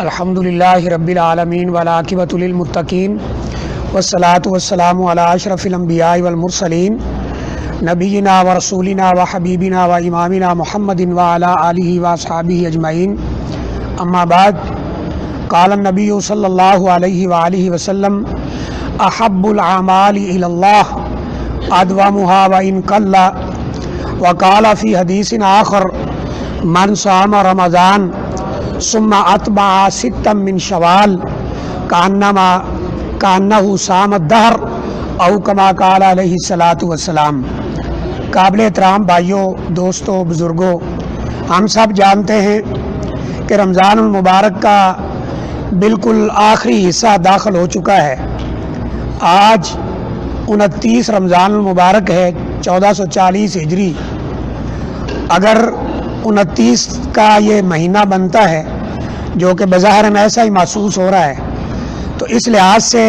الحمدللہ رب العالمین والعاقبۃ للمتقین والصلاۃ والسلام علی اشرف الانبیاء والمرسلین نبینا ورسولنا وحبیبنا وامامنا محمد وعلی آلہ واصحابہ اجمعین اما بعد قال النبی صلی اللہ علیہ وآلہ وسلم احب الاعمال الی اللہ ادومها وان قل وقال فی حدیث آخر من صام رمضان ثم اتبع ستا من شوال کانہ صام الدہر او کما قال علیہ الصلاۃ والسلام۔ قابل احترام بھائیوں، دوستوں، بزرگوں، ہم سب جانتے ہیں کہ رمضان المبارک کا بالکل آخری حصہ داخل ہو چکا ہے۔ آج 29 رمضان المبارک ہے 1440 ہجری۔ اگر 29 کا یہ مہینہ بنتا ہے جو کہ بظاہر ایسا ہی محسوس ہو رہا ہے، تو اس لحاظ سے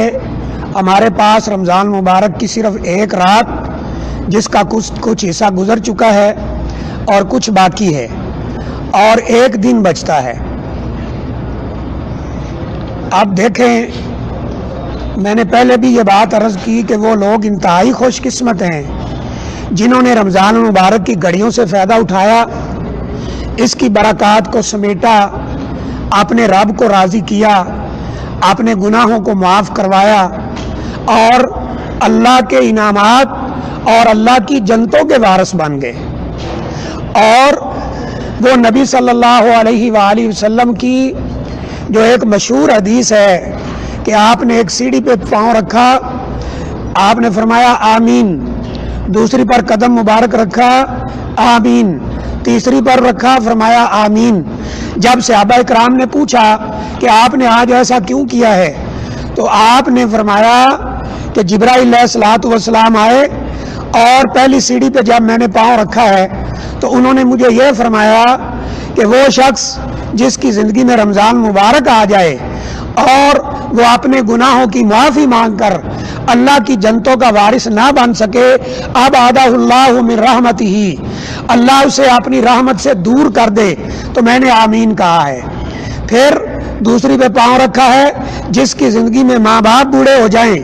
ہمارے پاس رمضان مبارک کی صرف ایک رات جس کا کچھ حصہ گزر چکا ہے اور کچھ باقی ہے، اور ایک دن بچتا ہے۔ اب دیکھیں، میں نے پہلے بھی یہ بات عرض کی کہ وہ لوگ انتہائی خوش قسمت ہیں جنہوں نے رمضان المبارک کی گھڑیوں سے فائدہ اٹھایا، اس کی برکات کو سمیٹا، اپنے رب کو راضی کیا، اپنے گناہوں کو معاف کروایا، اور اللہ کے انعامات اور اللہ کی جنتوں کے وارث بن گئے۔ اور وہ نبی صلی اللہ علیہ وآلہ وسلم کی جو ایک مشہور حدیث ہے کہ آپ نے ایک سیڑھی پہ پاؤں رکھا، آپ نے فرمایا آمین، دوسری پر قدم مبارک رکھا، آمین، تیسری پر رکھا، فرمایا آمین۔ جب صحابہ کرام نے پوچھا کہ آپ نے آج ایسا کیوں کیا ہے، تو آپ نے فرمایا کہ جبرائیل علیہ الصلوۃ والسلام آئے اور پہلی سیڑھی پہ جب میں نے پاؤں رکھا ہے تو انہوں نے مجھے یہ فرمایا کہ وہ شخص جس کی زندگی میں رمضان مبارک آ جائے اور وہ اپنے گناہوں کی معافی مانگ کر اللہ کی جنتوں کا وارث نہ بن سکے، اب آدھا اللہ من رحمتہ، اللہ اسے اپنی رحمت سے دور کر دے، تو میں نے آمین کہا ہے۔ پھر دوسری پہ پاؤں رکھا ہے جس کی زندگی میں ماں باپ بوڑھے ہو جائیں،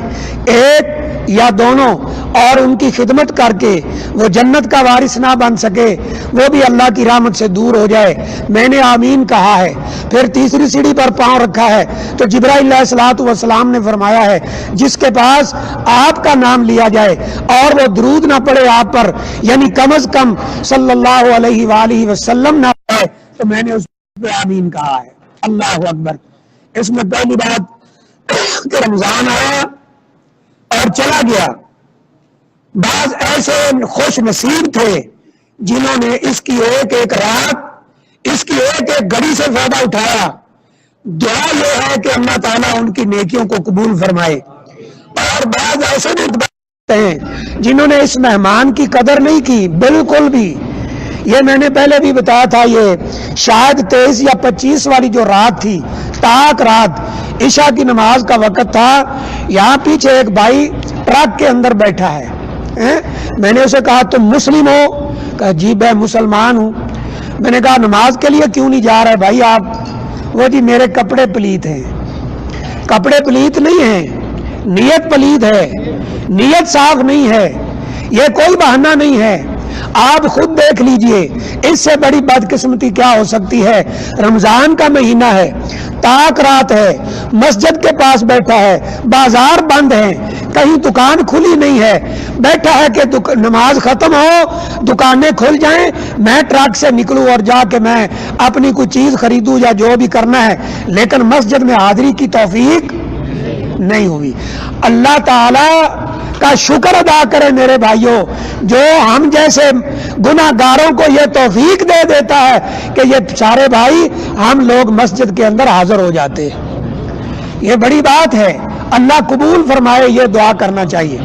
ایک یا دونوں، اور ان کی خدمت کر کے وہ جنت کا وارث نہ بن سکے، وہ بھی اللہ کی رحمت سے دور ہو جائے، میں نے آمین کہا ہے۔ پھر تیسری سیڑھی پر پاؤں رکھا ہے تو جبرائیل علیہ الصلوۃ والسلام نے فرمایا ہے جس کے پاس آپ کا نام لیا جائے اور وہ درود نہ پڑے آپ پر، یعنی کم از کم صلی اللہ علیہ وآلہ وسلم نہ پڑھے، تو میں نے اس پہ آمین کہا ہے۔ اللہ اکبر۔ اس میں پہلی بات کہ رمضان آیا اور چلا گیا، بعض ایسے خوش نصیب تھے جنہوں نے اس کی ایک ایک رات، اس کی ایک ایک گھڑی سے فائدہ اٹھایا۔ دعا یہ ہے کہ اللہ تعالیٰ ان کی نیکیوں کو قبول فرمائے۔ اور بعض ایسے ہیں جنہوں نے اس مہمان کی قدر نہیں کی بالکل بھی۔ یہ میں نے پہلے بھی بتایا تھا، یہ شاید 23 یا 25 والی جو رات تھی، تاک رات عشاء کی نماز کا وقت تھا، یہاں پیچھے ایک بھائی ٹرک کے اندر بیٹھا ہے۔ میں نے اسے کہا تم مسلم ہو؟ کہا جی میں مسلمان ہوں۔ میں نے کہا نماز کے لیے کیوں نہیں جا رہے بھائی آپ؟ وہ جی میرے کپڑے پلیت ہیں۔ کپڑے پلیت نہیں ہیں، نیت پلیت ہے، نیت صاف نہیں ہے، یہ کوئی بہانہ نہیں ہے۔ آپ خود دیکھ لیجئے اس سے بڑی بدقسمتی کیا ہو سکتی ہے۔ رمضان کا مہینہ ہے، تاک رات ہے، مسجد کے پاس بیٹھا ہے، بازار بند ہیں، کہیں دکان کھلی نہیں ہے، بیٹھا ہے کہ نماز ختم ہو، دکانیں کھل جائیں، میں ٹرک سے نکلوں اور جا کے میں اپنی کوئی چیز خریدوں یا جو بھی کرنا ہے، لیکن مسجد میں حاضری کی توفیق نہیں ہوئی۔ اللہ تعالی کا شکر ادا کرے میرے بھائیوں، جو ہم جیسے گناہ گاروں کو یہ توفیق دے دیتا ہے کہ یہ سارے بھائی ہم لوگ مسجد کے اندر حاضر ہو جاتے ہیں۔ یہ بڑی بات ہے، اللہ قبول فرمائے، یہ دعا کرنا چاہیے۔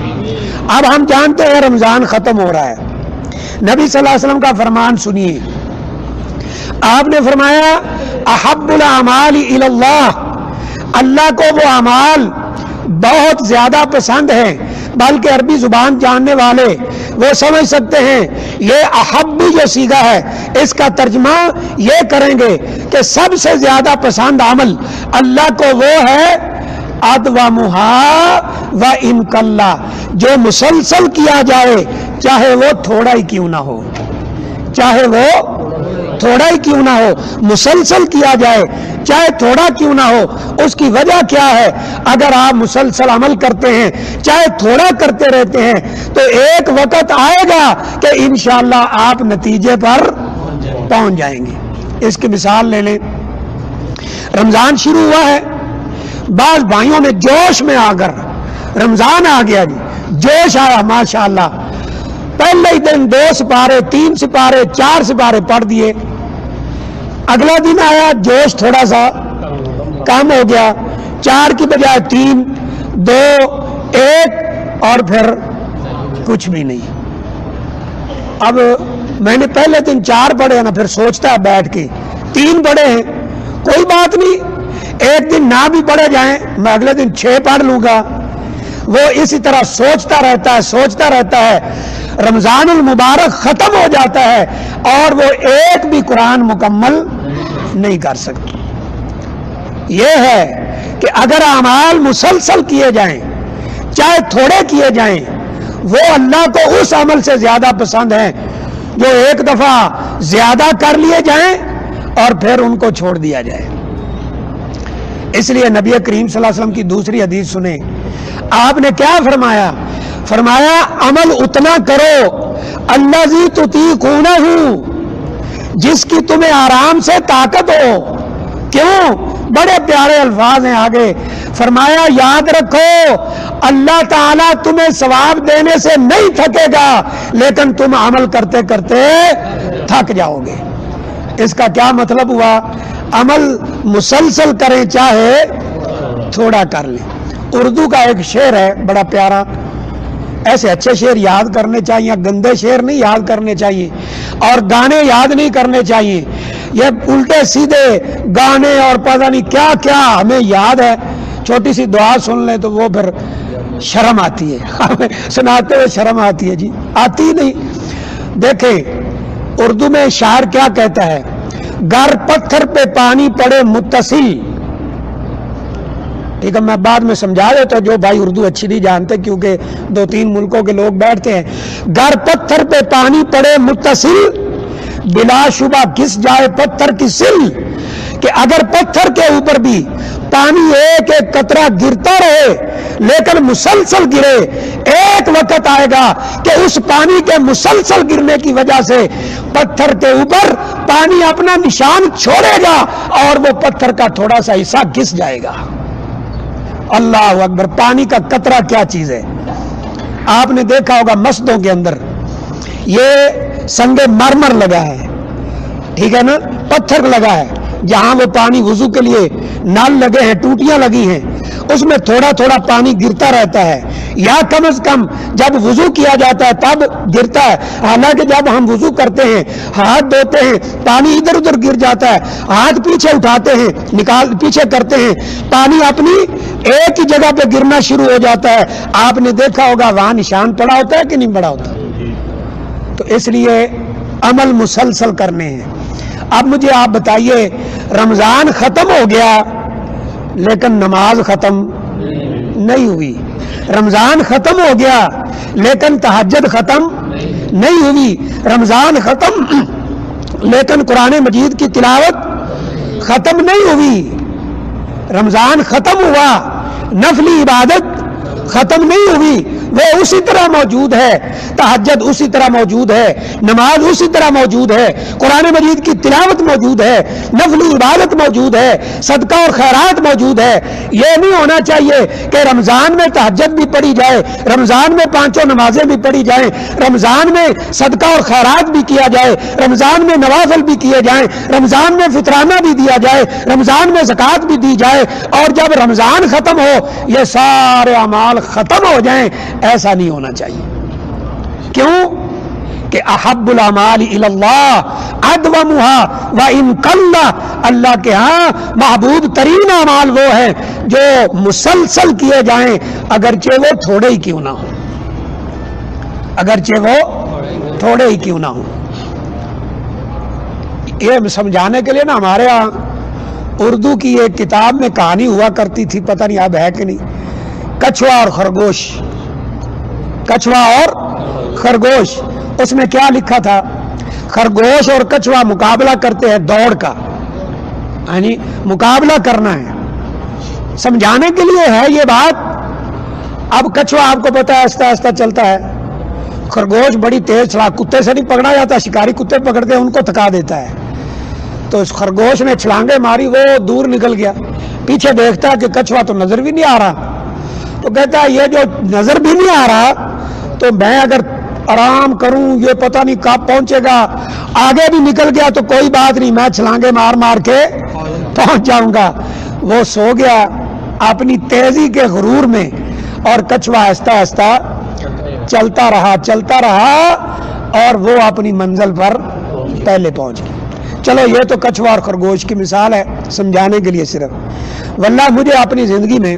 اب ہم جانتے ہیں رمضان ختم ہو رہا ہے، نبی صلی اللہ علیہ وسلم کا فرمان سنیے۔ آپ نے فرمایا احب الاعمال الی اللہ، اللہ کو وہ اعمال بہت زیادہ پسند ہیں، بلکہ عربی زبان جاننے والے وہ سمجھ سکتے ہیں یہ احب جو سیگا ہے اس کا ترجمہ یہ کریں گے کہ سب سے زیادہ پسند عمل اللہ کو وہ ہے ادومھا و ان کلا، جو مسلسل کیا جائے چاہے وہ تھوڑا ہی کیوں نہ ہو، چاہے وہ تھوڑا ہی کیوں نہ ہو، مسلسل کیا جائے چاہے تھوڑا کیوں نہ ہو۔ اس کی وجہ کیا ہے؟ اگر آپ مسلسل عمل کرتے ہیں چاہے تھوڑا کرتے رہتے ہیں تو ایک وقت آئے گا کہ انشاءاللہ آپ نتیجے پر پہنچ جائیں گے۔ اس کی مثال لے لیں، رمضان شروع ہوا ہے، بعض بھائیوں نے جوش میں آ کر رمضان آ گیا جی، جوش آیا ماشاءاللہ، پہلے ہی دن 2 سپارے 3 سپارے 4 سپارے پڑھ دیے، اگلا دن آیا جوش تھوڑا سا کم ہو گیا، 4 کی بجائے 3 2 1 اور پھر کچھ بھی نہیں۔ اب میں نے پہلے دن 4 پڑھے نا، پھر سوچتا ہے بیٹھ کے 3 پڑھے ہیں کوئی بات نہیں، ایک دن نہ بھی پڑھے جائیں میں اگلے دن 6 پڑھ لوں گا۔ وہ اسی طرح سوچتا رہتا ہے، رمضان المبارک ختم ہو جاتا ہے اور وہ ایک بھی قرآن مکمل نہیں کر سکتا۔ یہ ہے کہ اگر اعمال مسلسل کیے جائیں چاہے تھوڑے کیے جائیں، وہ اللہ کو اس عمل سے زیادہ پسند ہیں جو ایک دفعہ زیادہ کر لیے جائیں اور پھر ان کو چھوڑ دیا جائے۔ اس لیے نبی کریم صلی اللہ علیہ وسلم کی دوسری حدیث سنیں، آپ نے کیا فرمایا عمل اتنا کرو الذی تطیقونہ، جس کی تمہیں آرام سے طاقت ہو۔ کیوں؟ بڑے پیارے الفاظ ہیں آگے، فرمایا یاد رکھو اللہ تعالیٰ تمہیں ثواب دینے سے نہیں تھکے گا، لیکن تم عمل کرتے کرتے تھک جاؤ گے۔ اس کا کیا مطلب ہوا؟ عمل مسلسل کریں چاہے تھوڑا کر لیں۔ اردو کا ایک شعر ہے بڑا پیارا، ایسے اچھے شعر یاد کرنے چاہیے، گندے شعر نہیں یاد کرنے چاہیے، اور گانے یاد نہیں کرنے چاہیے۔ یہ الٹے سیدھے گانے اور پتہ نہیں کیا کیا ہمیں یاد ہے، چھوٹی سی دعا سن لیں تو وہ پھر شرم آتی ہے، ہمیں سناتے ہوئے شرم آتی ہے جی، آتی نہیں۔ دیکھیں اردو میں شاعر کیا کہتا ہے، گر پتھر پہ پانی پڑے متصل، ٹھیک ہے میں بعد میں سمجھا دیتا ہوں جو بھائی اردو اچھی نہیں جانتے کیونکہ 2-3 ملکوں کے لوگ بیٹھتے ہیں۔ گر پتھر پہ پانی پڑے متصل، بلا شبہ گھس جائے پتھر کی سل، کہ اگر پتھر کے اوپر بھی پانی ایک ایک قطرہ گرتا رہے لیکن مسلسل گرے، ایک وقت آئے گا کہ اس پانی کے مسلسل گرنے کی وجہ سے پتھر کے اوپر پانی اپنا نشان چھوڑے گا اور وہ پتھر کا تھوڑا سا حصہ گھس جائے گا۔ اللہ اکبر، پانی کا قطرہ کیا چیز ہے؟ آپ نے دیکھا ہوگا مسجدوں کے اندر یہ سنگ مرمر لگا ہے، ٹھیک ہے نا، پتھر لگا ہے، جہاں وہ پانی وضو کے لیے نل لگے ہیں، ٹوٹیاں لگی ہیں، اس میں تھوڑا تھوڑا پانی گرتا رہتا ہے، یا کم از کم جب وضو کیا جاتا ہے تب گرتا ہے۔ حالانکہ جب ہم وضو کرتے ہیں ہاتھ دھوتے ہیں پانی ادھر ادھر گر جاتا ہے، ہاتھ پیچھے اٹھاتے ہیں پیچھے کرتے ہیں پانی اپنی ایک ہی جگہ پہ گرنا شروع ہو جاتا ہے۔ آپ نے دیکھا ہوگا وہاں نشان پڑا ہوتا ہے کہ نہیں پڑا ہوتا؟ تو اس لیے عمل مسلسل کرنے ہیں۔ اب مجھے آپ بتائیے، رمضان ختم ہو گیا لیکن نماز ختم نہیں ہوئی، رمضان ختم ہو گیا لیکن تہجد ختم نہیں ہوئی، رمضان ختم لیکن قرآن مجید کی تلاوت ختم نہیں ہوئی، رمضان ختم ہوا نفلی عبادت ختم نہیں ہوئی، وہ اسی طرح موجود ہے، تہجد اسی طرح موجود ہے، نماز اسی طرح موجود ہے، قرآن مجید کی تلاوت موجود ہے، نفلی عبادت موجود ہے، صدقہ اور خیرات موجود ہے۔ یہ نہیں ہونا چاہیے کہ رمضان میں تہجد بھی پڑھی جائے، رمضان میں 5 نمازیں بھی پڑھی جائیں، رمضان میں صدقہ اور خیرات بھی کیا جائے، رمضان میں نوافل بھی کیے جائیں، رمضان میں فطرانہ بھی دیا جائے، رمضان میں زکوٰۃ بھی دی جائے، اور جب رمضان ختم ہو یہ سارے اعمال ختم ہو جائیں، ایسا نہیں ہونا چاہیے۔ کیوں؟ کہ احب الاعمال الی اللہ ادومھا وان قل، اللہ کے ہاں محبوب ترین اعمال وہ ہیں جو مسلسل کیے جائیں اگرچہ وہ تھوڑے ہی کیوں نہ ہوں۔ اگرچہ وہ تھوڑے ہی کیوں نہ ہوں. یہ سمجھانے کے لیے نا ہمارے یہاں اردو کی ایک کتاب میں کہانی ہوا کرتی تھی، پتہ نہیں اب ہے کہ نہیں، کچھوا اور خرگوش. کچھوا اور خرگوش. اس میں کیا لکھا تھا؟ خرگوش اور کچھوا مقابلہ کرتے ہیں دوڑ کا، یعنی مقابلہ کرنا ہے. سمجھانے کے لیے ہے یہ بات. اب کچھوا آپ کو پتا ہے آہستہ آہستہ چلتا ہے، خرگوش بڑی تیز چھلانگ، کتے سے نہیں پکڑا جاتا، شکاری کتے پکڑتے ہیں ان کو تھکا دیتا ہے. تو اس خرگوش نے چھلانگیں ماری، وہ دور نکل گیا. پیچھے دیکھتا ہے کہ کچھوا تو نظر بھی نہیں آ رہا، تو کہتا ہے یہ جو نظر بھی نہیں آ رہا تو میں اگر آرام کروں یہ پتہ نہیں کب پہنچے گا، آگے بھی نکل گیا تو کوئی بات نہیں، میں چھلانگیں مار مار کے پہنچ جاؤں گا. وہ سو گیا اپنی تیزی کے غرور میں، اور کچھوا آہستہ آہستہ چلتا رہا اور وہ اپنی منزل پر پہلے پہنچ گیا. چلو یہ تو کچھوا اور خرگوش کی مثال ہے سمجھانے کے لیے صرف. واللہ مجھے اپنی زندگی میں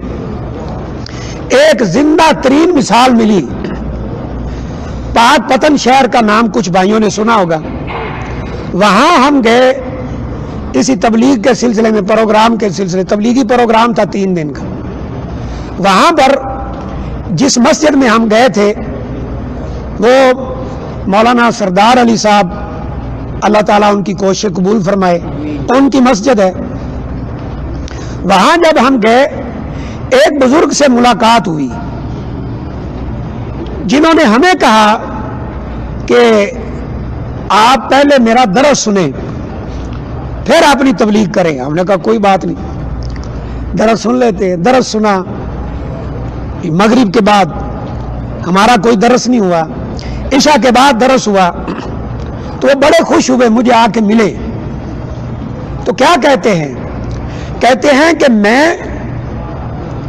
ایک زندہ ترین مثال ملی. پاک پتن شہر کا نام کچھ بھائیوں نے سنا ہوگا. وہاں ہم گئے اسی تبلیغ کے سلسلے میں، پروگرام کے سلسلے، تبلیغی پروگرام تھا 3 دن کا. وہاں پر جس مسجد میں ہم گئے تھے وہ مولانا سردار علی صاحب، اللہ تعالیٰ ان کی کوشش قبول فرمائے، ان کی مسجد ہے. وہاں جب ہم گئے ایک بزرگ سے ملاقات ہوئی جنہوں نے ہمیں کہا کہ آپ پہلے میرا درس سنیں پھر اپنی تبلیغ کریں. ہم نے کہا کوئی بات نہیں، درس سن لیتے. درس سنا، مغرب کے بعد ہمارا کوئی درس نہیں ہوا، عشاء کے بعد درس ہوا. تو وہ بڑے خوش ہوئے، مجھے آ کے ملے. تو کیا کہتے ہیں؟ کہتے ہیں کہ میں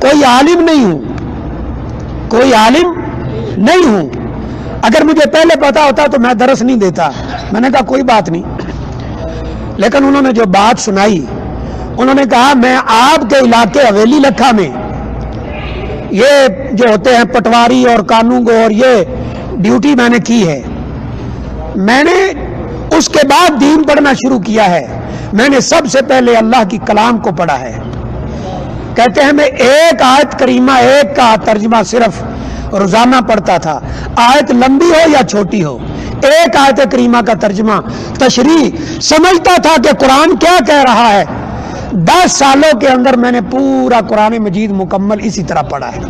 کوئی عالم نہیں ہوں، کوئی عالم نہیں ہوں. اگر مجھے پہلے پتا ہوتا تو میں درس نہیں دیتا. میں نے کہا کوئی بات نہیں. لیکن انہوں نے جو بات سنائی، انہوں نے کہا میں آپ کے علاقے حویلی لکھا میں یہ جو ہوتے ہیں پٹواری اور قانون گو اور یہ ڈیوٹی میں نے کی ہے. میں نے اس کے بعد دین پڑھنا شروع کیا ہے. میں نے سب سے پہلے اللہ کی کلام کو پڑھا ہے. کہتے ہیں میں ایک آیت کریمہ، ایک کا ترجمہ صرف روزانہ پڑھتا تھا، آیت لمبی ہو یا چھوٹی ہو، ایک آیت کریمہ کا ترجمہ تشریح سمجھتا تھا کہ قرآن کیا کہہ رہا ہے. 10 سالوں کے اندر میں نے پورا قرآن مجید مکمل اسی طرح پڑھا ہے.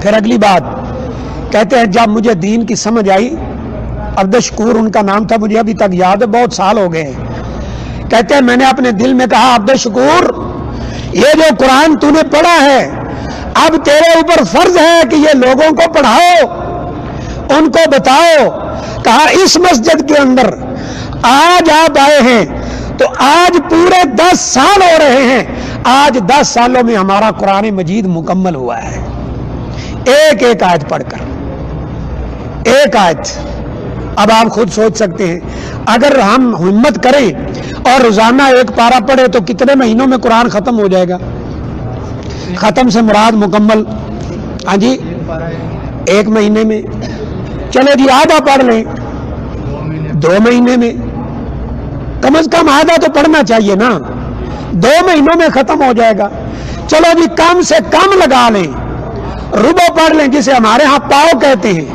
پھر اگلی بات کہتے ہیں جب مجھے دین کی سمجھ آئی، عبدالشکور ان کا نام تھا، مجھے ابھی تک یاد ہے، بہت سال ہو گئے ہیں. کہتے ہیں میں نے اپنے دل میں کہا عبدالشکور یہ جو قرآن تو نے پڑھا ہے اب تیرے اوپر فرض ہے کہ یہ لوگوں کو پڑھاؤ، ان کو بتاؤ. کہا اس مسجد کے اندر آج آپ آئے ہیں تو آج پورے 10 سال ہو رہے ہیں، آج 10 سالوں میں ہمارا قرآن مجید مکمل ہوا ہے. ایک ایک آیت پڑھ کر، ایک آیت. اب آپ خود سوچ سکتے ہیں اگر ہم ہمت کریں اور روزانہ ایک پارہ پڑھے تو کتنے مہینوں میں قرآن ختم ہو جائے گا؟ ختم سے مراد مکمل، ہاں جی 1 مہینے میں. چلو جی آدھا پڑھ لیں 2 مہینے میں، کم از کم آدھا تو پڑھنا چاہیے نا. 2 مہینوں میں ختم ہو جائے گا. چلو جی کم سے کم لگا لیں، ربع پڑھ لیں جسے ہمارے ہاں پاؤ کہتے ہیں،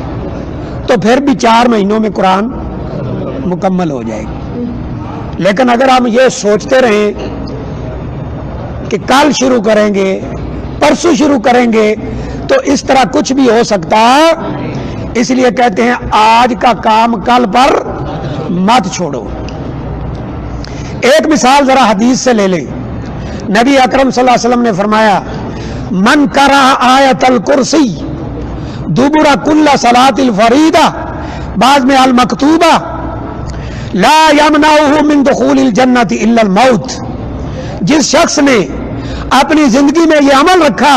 تو پھر بھی 4 مہینوں میں قرآن مکمل ہو جائے گی. لیکن اگر ہم یہ سوچتے رہیں کہ کل شروع کریں گے، پرسوں شروع کریں گے، تو اس طرح کچھ بھی ہو سکتا. اس لیے کہتے ہیں آج کا کام کل پر مت چھوڑو. ایک مثال ذرا حدیث سے لے لیں. نبی اکرم صلی اللہ علیہ وسلم نے فرمایا من قرأ آیت الکرسی دبر کل صلاۃ الفریدہ، بعض میں المکتوبہ، لا یمنعہ من دخول الجنۃ الا الموت. جس شخص نے اپنی زندگی میں یہ عمل رکھا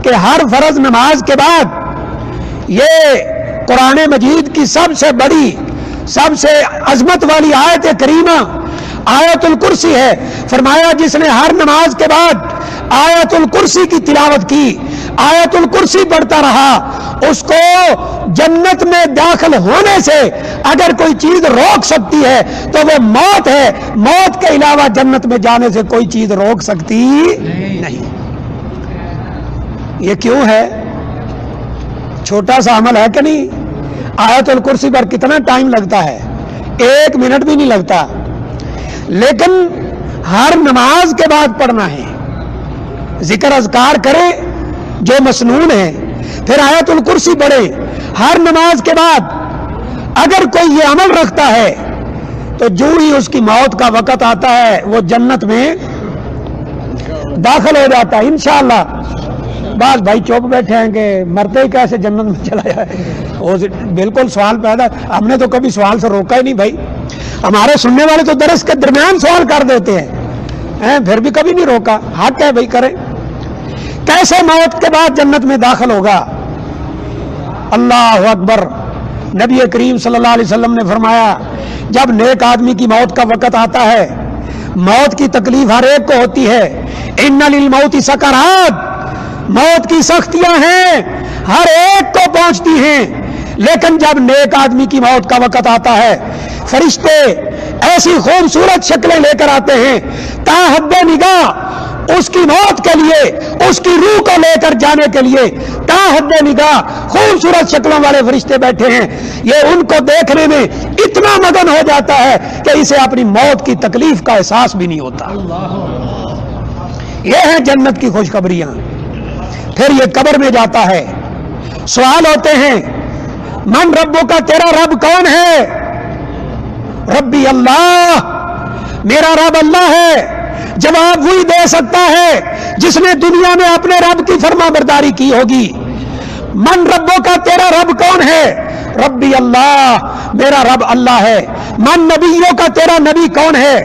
کہ ہر فرض نماز کے بعد یہ قرآن مجید کی سب سے بڑی، سب سے عظمت والی آیت کریمہ آیت الکرسی ہے، فرمایا جس نے ہر نماز کے بعد آیت الکرسی کی تلاوت کی، آیت الکرسی پڑھتا رہا، اس کو جنت میں داخل ہونے سے اگر کوئی چیز روک سکتی ہے تو وہ موت ہے. موت کے علاوہ جنت میں جانے سے کوئی چیز روک سکتی نہیں. یہ کیوں ہے؟ چھوٹا سا عمل ہے کہ نہیں؟ آیت الکرسی پر کتنا ٹائم لگتا ہے؟ 1 منٹ بھی نہیں لگتا، لیکن ہر نماز کے بعد پڑھنا ہے. ذکر اذکار کرے جو مسنون ہے، پھر آیت الکرسی پڑھے ہر نماز کے بعد. اگر کوئی یہ عمل رکھتا ہے تو جو ہی اس کی موت کا وقت آتا ہے وہ جنت میں داخل ہو جاتا ہے انشاءاللہ. بعض بھائی چوپ بیٹھے ہیں کہ مرتے ہی کیسے جنت میں چلا جائے. بالکل سوال پیدا، ہم نے تو کبھی سوال سے روکا ہی نہیں بھائی. ہمارے سننے والے تو درس کے درمیان سوال کر دیتے ہیں، پھر بھی کبھی نہیں روکا. حق ہے بھائی کریں. کیسے موت کے بعد جنت میں داخل ہوگا؟ اللہ اکبر. نبی کریم صلی اللہ علیہ وسلم نے فرمایا جب نیک آدمی کی موت کا وقت آتا ہے، موت کی تکلیف ہر ایک کو ہوتی ہے. ان للموت سکرات، موت کی سختیاں ہیں، ہر ایک کو پہنچتی ہیں. لیکن جب نیک آدمی کی موت کا وقت آتا ہے، فرشتے ایسی خوبصورت شکلیں لے کر آتے ہیں، تا حد نگاہ اس کی موت کے لیے، اس کی روح کو لے کر جانے کے لیے تا حد نگاہ خوبصورت شکلوں والے فرشتے بیٹھے ہیں. یہ ان کو دیکھنے میں اتنا مگن ہو جاتا ہے کہ اسے اپنی موت کی تکلیف کا احساس بھی نہیں ہوتا. یہ ہے جنت کی خوشخبریاں. پھر یہ قبر میں جاتا ہے، سوال ہوتے ہیں من ربو کا، تیرا رب کون ہے؟ ربی اللہ، میرا رب اللہ ہے. جواب وہی دے سکتا ہے جس نے دنیا میں اپنے رب کی فرما برداری کی ہوگی. من ربو کا، تیرا رب کون ہے؟ ربی اللہ، میرا رب اللہ ہے. من نبیوں کا، تیرا نبی کون ہے؟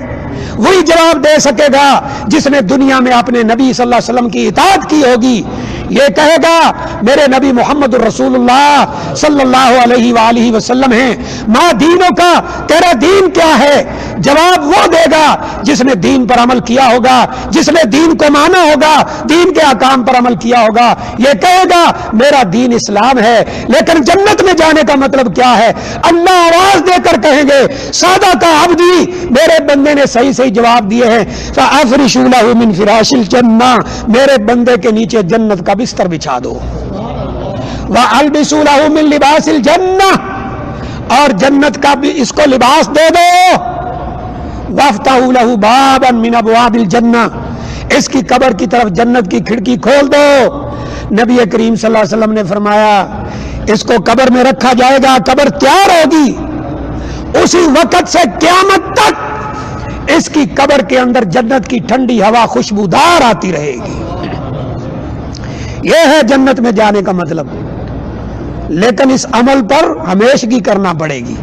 وہی جواب دے سکے گا جس نے دنیا میں اپنے نبی صلی اللہ علیہ وسلم کی اطاعت کی ہوگی. یہ کہے گا میرے نبی محمد الرسول اللہ صلی اللہ علیہ وآلہ وسلم ہیں. ما دینوں کا، تیرا دین کیا ہے؟ جواب وہ دے گا جس نے دین پر عمل کیا ہوگا، جس نے دین کو مانا ہوگا، دین کے احکام پر عمل کیا ہوگا. یہ کہے گا میرا دین اسلام ہے. لیکن جنت میں جانے کا مطلب کیا ہے؟ اللہ آواز دے کر کہیں گے سادہ کا عبدی، میرے بندے نے صحیح صحیح جواب دیے ہیں. فَأَفْرِشُوا لَهُ مِنْ فِرَاشِ الْجَنَّةِ، میرے بندے کے نیچے جنت کا بستر بچھا دو. وَأَلْبِسُوا لَهُ مِنْ لِبَاسِ الْجَنَّةِ، اور جنت کا بھی اس کو لباس دے دو. وَافْتَحُوا لَهُ بَابًا مِنْ أَبْوَابِ الْجَنَّةِ، اس کی قبر کی طرف جنت کی کھڑکی کھول دو. نبی کریم صلی اللہ علیہ وسلم نے فرمایا اس کو قبر میں رکھا جائے گا، قبر تیار ہوگی، اسی وقت سے قیامت تک اس کی قبر کے اندر جنت کی ٹھنڈی ہوا خوشبودار آتی رہے گی. یہ ہے جنت میں جانے کا مطلب. لیکن اس عمل پر ہمیشگی کرنا پڑے گی،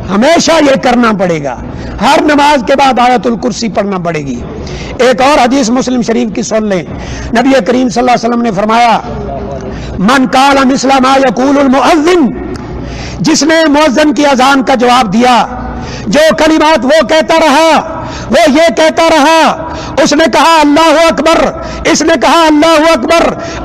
ہمیشہ یہ کرنا پڑے گا. ہر نماز کے بعد آیت الکرسی پڑھنا پڑے گی. ایک اور حدیث مسلم شریف کی سن لیں. نبی کریم صلی اللہ علیہ وسلم نے فرمایا من قال مثل ما یقول المؤذن، جس نے مؤذن کی اذان کا جواب دیا، جو کلمات وہ کہتا رہا، وہ یہ کہتا رہا. اس نے کہا اللہ اکبر، اس نے کہا اللہ اکبر،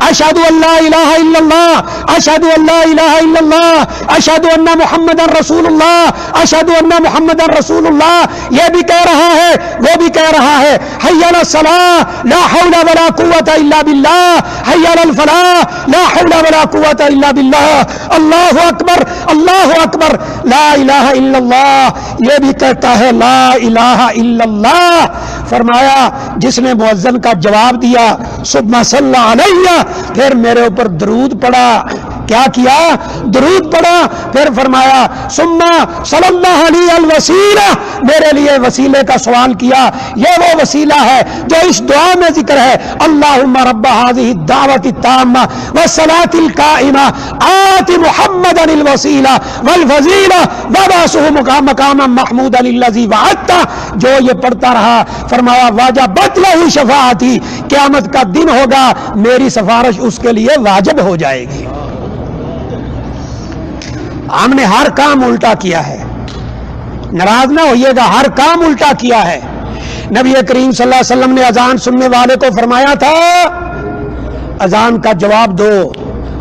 اشہد ان لا الہ الا اللہ، اشہد ان لا الہ الا اللہ، اشہد ان محمد رسول اللہ، اشہد ان محمد رسول اللہ. یہ بھی کہہ رہا ہے، وہ بھی کہہ رہا ہے حی علی الصلاۃ لا حول ولا قوۃ الا باللہ، حی علی الفلاح لا حول ولا قوۃ الا باللہ، اللہ اکبر اللہ اکبر لا الہ الا اللہ. یہ بھی کہتا ہے لا الہ الا اللہ. فرمایا جس نے مؤذن کا جواب دیا ثم صلی علیہ، پھر میرے اوپر درود پڑا. کیا کیا؟ درود پڑا. پھر فرمایا ثم صلی اللہ علیہ الوسیلہ، میرے لیے وسیلے کا سوال کیا. یہ وہ وسیلہ ہے جو اس دعا میں ذکر ہے اللہم رب هذه الدعوة التامة والصلاة القائمة آت محمدا الوسیلہ والفضیلہ وابعثه مقاما محمودا الذی وعدتہ. جو یہ پڑھتا رہا فرمایا واجبت لہ شفاعتی، قیامت کا دن ہوگا میری سفارش اس کے لیے واجب ہو جائے گی. ہم نے ہر کام الٹا کیا ہے، ناراض نہ ہوئیے گا، ہر کام الٹا کیا ہے. نبی کریم صلی اللہ علیہ وسلم نے اذان سننے والے کو فرمایا تھا اذان کا جواب دو،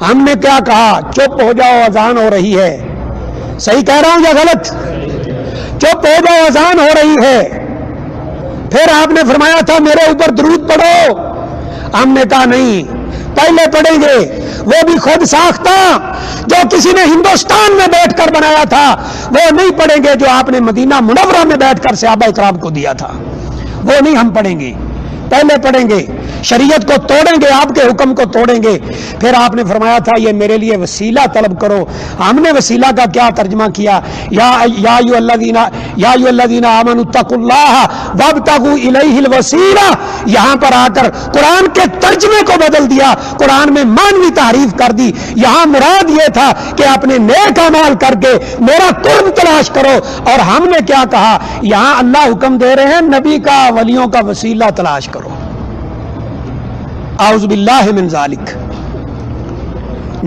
ہم نے کیا کہا؟ چپ ہو جاؤ اذان ہو رہی ہے. صحیح کہہ رہا ہوں یا غلط؟ چپ ہو جاؤ اذان ہو رہی ہے. پھر آپ نے فرمایا تھا میرے اوپر درود پڑھو. ہم نے کہا نہیں، پہلے پڑھیں گے وہ بھی خود ساختہ جو کسی نے ہندوستان میں بیٹھ کر بنایا تھا، وہ نہیں پڑھیں گے جو آپ نے مدینہ منورہ میں بیٹھ کر صحابہ کرام کو دیا تھا، وہ نہیں ہم پڑھیں گے. پہلے پڑھیں گے، شریعت کو توڑیں گے، آپ کے حکم کو توڑیں گے. پھر آپ نے فرمایا تھا یہ میرے لیے وسیلہ طلب کرو. ہم نے وسیلہ کا کیا ترجمہ کیا؟ یا ایھا الذین آمنوا اتقوا اللہ وابتغوا الیہ الوسیلہ. یہاں پر آ کر قرآن کے ترجمے کو بدل دیا، قرآن میں معنوی تعریف کر دی. یہاں مراد یہ تھا کہ اپنے نیک اعمال کر کے میرا قرب تلاش کرو. اور ہم نے کیا کہا؟ یہاں اللہ حکم دے رہے ہیں نبی کا، ولیوں کا وسیلہ تلاش کرو. اعوذ باللہ من ذالک.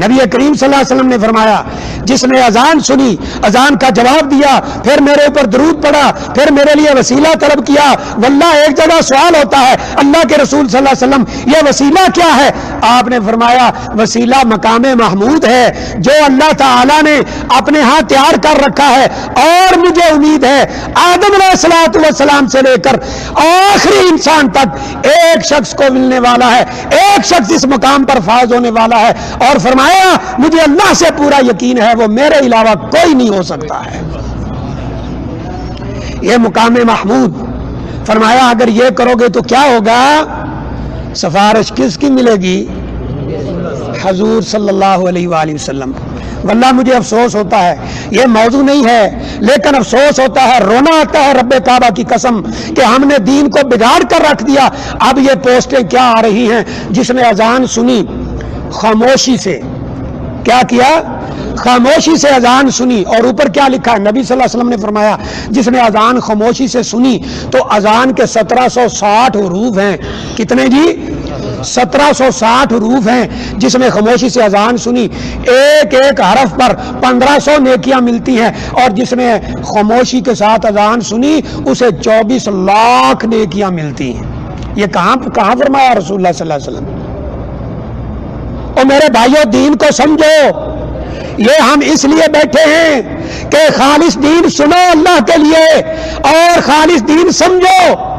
نبی کریم صلی اللہ علیہ وسلم نے فرمایا جس نے اذان سنی، اذان کا جواب دیا، پھر میرے اوپر درود پڑھا، پھر میرے لیے وسیلہ طلب کیا. واللہ ایک جگہ سوال ہوتا ہے اللہ کے رسول صلی اللہ علیہ وسلم یہ وسیلہ کیا ہے؟ آپ نے فرمایا وسیلہ مقام محمود ہے جو اللہ تعالی نے اپنے ہاں تیار کر رکھا ہے. اور مجھے امید ہے آدم علیہ الصلوۃ والسلام سے لے کر آخری انسان تک ایک شخص کو ملنے والا ہے، ایک شخص اس مقام پر فائز ہونے والا ہے. اور فرمایا مجھے اللہ سے پورا یقین ہے وہ میرے علاوہ کوئی نہیں ہو سکتا ہے. یہ مقام محمود. فرمایا اگر یہ کرو گے تو کیا ہوگا؟ سفارش کس کی ملے گی؟ حضور صلی اللہ علیہ وآلہ وسلم. واللہ مجھے افسوس ہوتا ہے، یہ موضوع نہیں ہے لیکن افسوس ہوتا ہے، رونا آتا ہے رب کعبہ کی قسم کہ ہم نے دین کو بگاڑ کر رکھ دیا. اب یہ پوسٹیں کیا آ رہی ہیں؟ جس نے اذان سنی خاموشی سے، کیا کیا؟ خاموشی سے اذان سنی. اور اوپر کیا لکھا ہے؟ نبی صلی اللہ علیہ وسلم نے فرمایا جس نے اذان خاموشی سے سنی تو اذان کے 1760 حروف ہیں. کتنے جی؟ 1760 حروف ہیں. جس نے خاموشی سے اذان سنی ایک ایک حرف پر 1500 نیکیاں ملتی ہیں. اور جس نے خاموشی کے ساتھ اذان سنی اسے 24 لاکھ نیکیاں ملتی ہیں. یہ کہاں فرمایا رسول اللہ صلی اللہ علیہ وسلم؟ اور میرے بھائیوں دین کو سمجھو. یہ ہم اس لیے بیٹھے ہیں کہ خالص دین سنو اللہ کے لیے اور خالص دین سمجھو.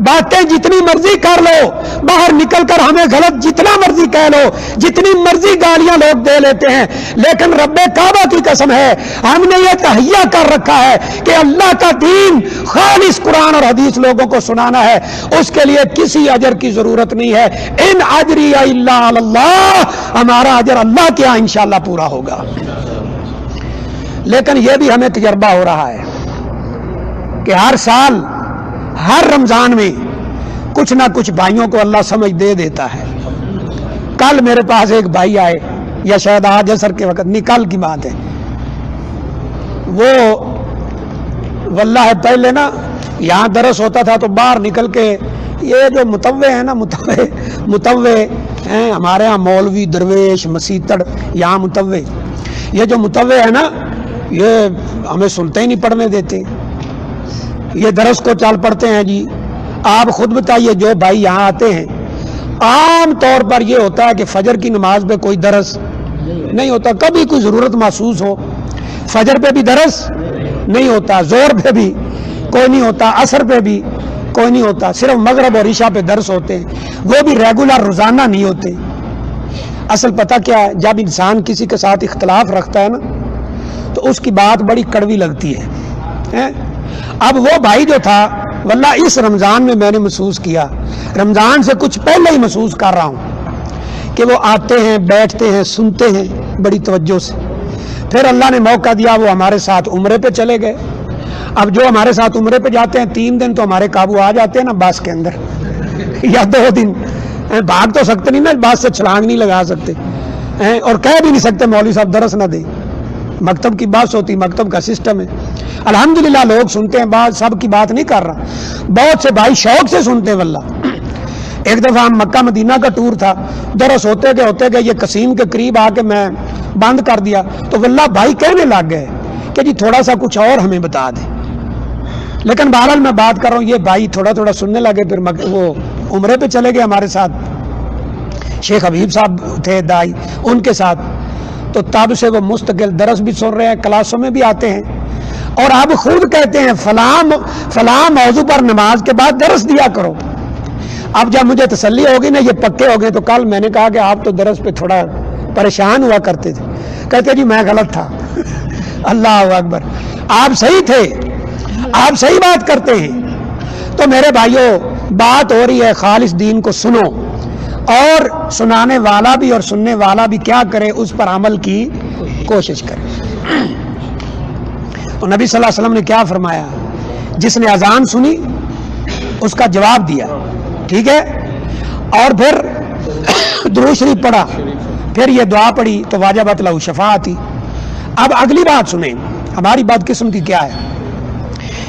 باتیں جتنی مرضی کر لو، باہر نکل کر ہمیں غلط جتنا مرضی کہہ لو، جتنی مرضی گالیاں لوگ دے لیتے ہیں، لیکن رب کعبہ کی قسم ہے ہم نے یہ تہیہ کر رکھا ہے کہ اللہ کا دین خالص قرآن اور حدیث لوگوں کو سنانا ہے. اس کے لیے کسی اجر کی ضرورت نہیں ہے. ان اجری الا علی اللہ، ہمارا اجر اللہ کے ہاں انشاءاللہ پورا ہوگا. لیکن یہ بھی ہمیں تجربہ ہو رہا ہے کہ ہر سال ہر رمضان میں کچھ نہ کچھ بھائیوں کو اللہ سمجھ دے دیتا ہے. کل میرے پاس ایک بھائی آئے، یا شاید آج عصر کے وقت، نہیں کل کی بات ہے، وہ واللہ پہلے نا یہاں درس ہوتا تھا تو باہر نکل کے یہ جو متوع ہیں نا، متوع ہیں ہمارے ہاں، مولوی درویش مسیتڑ، یہاں متوع، یہ جو متوع ہے نا یہ ہمیں سنتے ہی نہیں، پڑھنے دیتے. یہ درس کو چال پڑھتے ہیں جی. آپ خود بتائیے جو بھائی یہاں آتے ہیں، عام طور پر یہ ہوتا ہے کہ فجر کی نماز پہ کوئی درس نہیں ہوتا. کبھی کوئی ضرورت محسوس ہو فجر پہ بھی درس نہیں ہوتا، زور پہ بھی کوئی نہیں ہوتا، عصر پہ بھی کوئی نہیں ہوتا، صرف مغرب اور عشاء پہ درس ہوتے ہیں، وہ بھی ریگولر روزانہ نہیں ہوتے. اصل پتہ کیا ہے؟ جب انسان کسی کے ساتھ اختلاف رکھتا ہے نا تو اس کی بات بڑی کڑوی لگتی ہے. اب وہ بھائی جو تھا واللہ اس رمضان میں نے محسوس کیا، رمضان سے کچھ پہلے ہی محسوس کر رہا ہوں کہ وہ آتے ہیں، بیٹھتے ہیں، سنتے ہیں بڑی توجہ سے. پھر اللہ نے موقع دیا وہ ہمارے ساتھ عمرے پہ چلے گئے. اب جو ہمارے ساتھ عمرے پہ جاتے ہیں 3 دن تو ہمارے قابو آ جاتے ہیں نا بس کے اندر، یا 2 دن بھاگ تو سکتے نہیں نا، بس سے چھلانگ نہیں لگا سکتے اور کہہ بھی نہیں سکتے مولوی صاحب درس نہ دیں. مکتب کی بات ہوتی، مکتب کا سسٹم ہے. الحمدللہ لوگ سنتے ہیں، بات سب کی بات نہیں کر رہا، بہت سے بھائی شوق سے سنتے ہیں. واللہ ایک دفعہ ہم مکہ مدینہ کا ٹور تھا، درس ہوتے گئے یہ قصیم کے قریب آ کے میں بند کر دیا تو واللہ بھائی کہنے لگ گئے کہ جی تھوڑا سا کچھ اور ہمیں بتا دیں. لیکن بہرحال میں بات کر رہا ہوں، یہ بھائی تھوڑا تھوڑا سننے لگے، پھر وہ عمرے پہ چلے گئے ہمارے ساتھ. شیخ حبیب صاحب تھے دائی، ان کے ساتھ، تو تب سے وہ مستقل درس بھی سن رہے ہیں، کلاسوں میں بھی آتے ہیں، اور آپ خود کہتے ہیں فلاں موضوع پر نماز کے بعد درس دیا کرو۔ اب جب مجھے تسلی ہوگی نا یہ پکے ہو گئے، تو کل میں نے کہا کہ آپ تو درس پہ تھوڑا پریشان ہوا کرتے تھے، کہتے جی میں غلط تھا۔ اللہ اکبر، آپ صحیح تھے، آپ صحیح بات کرتے ہیں۔ تو میرے بھائیوں، بات ہو رہی ہے خالص دین کو سنو، اور سنانے والا بھی اور سننے والا بھی کیا کرے، اس پر عمل کی کوشش کرے۔ تو نبی صلی اللہ علیہ وسلم نے کیا فرمایا؟ جس نے اذان سنی اس کا جواب دیا، ٹھیک ہے، اور پھر درود شریف پڑھا، پھر یہ دعا پڑھی تو واجبت لہ شفاعتی۔ اب اگلی بات سنیں، ہماری بدقسمتی کیا ہے؟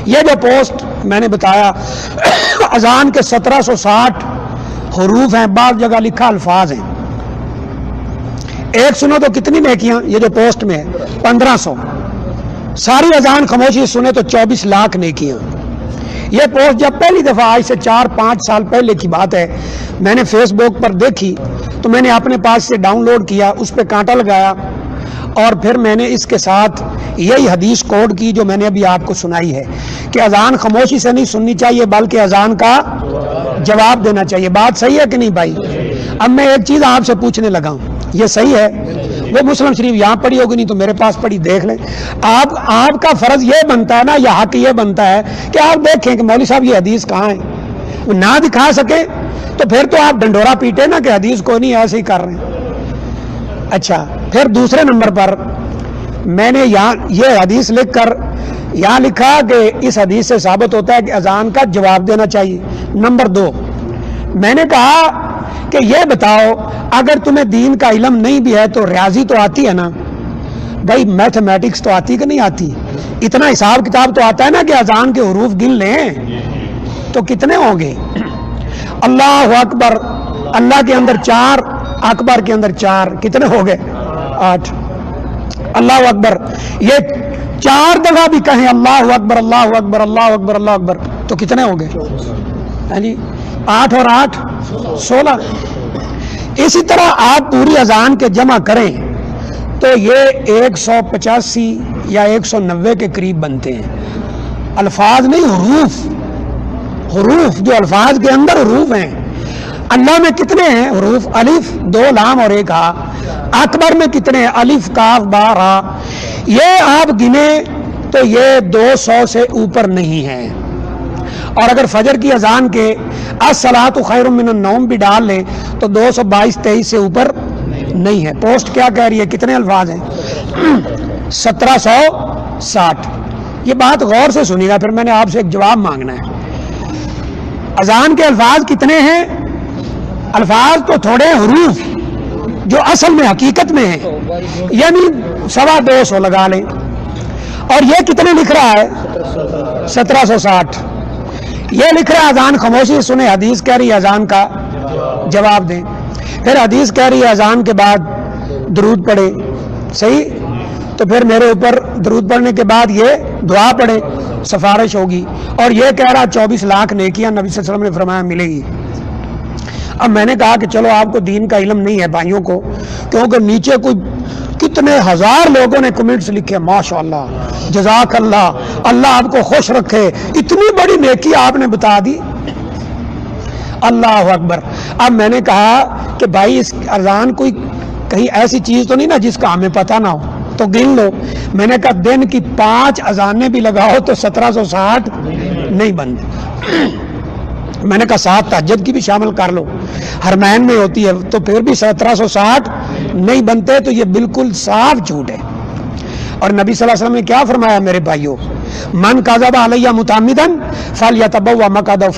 یہ جو پوسٹ میں نے بتایا اذان کے 1760 حروف ہیں، بعض جگہ لکھا الفاظ ہیں، ایک سنو تو کتنی نیکیاں؟ یہ جو پوسٹ میں ہے 1500، ساری اذان خاموشی سنے تو 24 لاکھ نیکیاں۔ یہ پوسٹ جب پہلی دفعہ آج سے 4-5 سال پہلے کی بات ہے، میں نے فیس بک پر دیکھی تو میں نے اپنے پاس سے ڈاؤن لوڈ کیا، اس پہ کانٹا لگایا، اور پھر میں نے اس کے ساتھ یہی حدیث کوڈ کی جو میں نے ابھی آپ کو سنائی ہے کہ اذان خاموشی سے نہیں سننی چاہیے بلکہ اذان کا جواب دینا چاہیے۔ بات صحیح ہے کہ نہیں بھائی؟ اب میں ایک چیز آپ سے پوچھنے لگا ہوں، یہ صحیح ہے؟ وہ مسلم شریف یہاں پڑھی ہوگی، نہیں تو میرے پاس پڑھی، دیکھ لیں۔ آپ کا فرض یہ بنتا ہے نا، یا حق یہ بنتا ہے کہ آپ دیکھیں کہ مولوی صاحب یہ حدیث کہاں ہے، نہ دکھا سکے تو پھر تو آپ ڈنڈورا پیٹے نا کہ حدیث کو نہیں، ایسے ہی کر رہے ہیں۔ اچھا، پھر دوسرے نمبر پر میں نے یہاں یہ حدیث لکھ کر یہاں لکھا کہ اس حدیث سے ثابت ہوتا ہے کہ اذان کا جواب دینا چاہیے۔ نمبر 2، میں نے کہا کہ یہ بتاؤ اگر تمہیں دین کا علم نہیں بھی ہے تو ریاضی تو آتی ہے نا بھائی، میتھمیٹکس تو آتی کہ نہیں آتی؟ اتنا حساب کتاب تو آتا ہے نا کہ اذان کے حروف گن لیں تو کتنے ہوں گے؟ اللہ اکبر، اللہ کے اندر 4، اکبر کے اندر 4، کتنے ہو گئے؟ 8۔ اللہ اکبر یہ 4 دفعہ بھی کہیں اللہ اکبر اللہ اکبر اللہ اکبر اللہ اکبر تو کتنے ہو گئے؟ ہاں جی، 8 اور 8 16۔ اسی طرح آپ پوری اذان کے جمع کریں تو یہ 185 یا 190 کے قریب بنتے ہیں۔ الفاظ نہیں، حروف جو الفاظ کے اندر حروف ہیں۔ اللہ میں کتنے ہیں حروف؟ الف، 2 لام اور 1 ہا۔ اکبر میں کتنے ہیں؟ الف کاف با را۔ یہ آپ گنے تو یہ 200 سے اوپر نہیں ہے۔ اور اگر فجر کی اذان کے الصلاۃ خیر من النوم بھی ڈال لیں تو 222-23 سے اوپر نہیں ہے۔ پوسٹ کیا کہہ رہی ہے؟ کتنے الفاظ ہیں؟ 1760۔ یہ بات غور سے سنیے گا، پھر میں نے آپ سے ایک جواب مانگنا ہے۔ اذان کے الفاظ کتنے ہیں؟ الفاظ تو تھوڑے، حروف جو اصل میں حقیقت میں ہیں یعنی 250 لگا لیں۔ اور یہ کتنے لکھ رہا ہے؟ 1760۔ یہ لکھ رہا ہے اذان خاموشی سنے، حدیث کہہ رہی ہے اذان کا جواب دیں، پھر حدیث کہہ رہی ہے اذان کے بعد درود پڑھے، صحیح؟ تو پھر میرے اوپر درود پڑھنے کے بعد یہ دعا پڑھے، سفارش ہوگی، اور یہ کہہ رہا 24 لاکھ نیکیاں نبی صلی اللہ علیہ وسلم نے فرمایا ملے گی۔ اب میں نے کہا کہ چلو آپ کو دین کا علم نہیں ہے بھائیوں کو، کیونکہ نیچے کوئی کتنے ہزار لوگوں نے کمنٹس لکھے، ماشاءاللہ جزاک اللہ، اللہ آپ کو خوش رکھے، اتنی بڑی نیکی آپ نے بتا دی، اللہ اکبر۔ اب میں نے کہا کہ بھائی اس اذان کوئی کہیں ایسی چیز تو نہیں نا جس کا ہمیں پتہ نہ ہو، تو گن لو۔ میں نے کہا دن کی 5 اذانیں بھی لگاؤ تو 1760 نہیں بنتے۔ میں نے کہا 7 تہجد کی بھی شامل کر لو، حرمین میں ہوتی ہے تو پھر بھی 1760 نہیں بنتے، تو یہ بالکل صاف جھوٹ ہے۔ اور نبی صلی اللہ علیہ وسلم نے کیا فرمایا میرے بھائیوں؟ من کذب علی متعمدا فلیتبوأ مقعدہ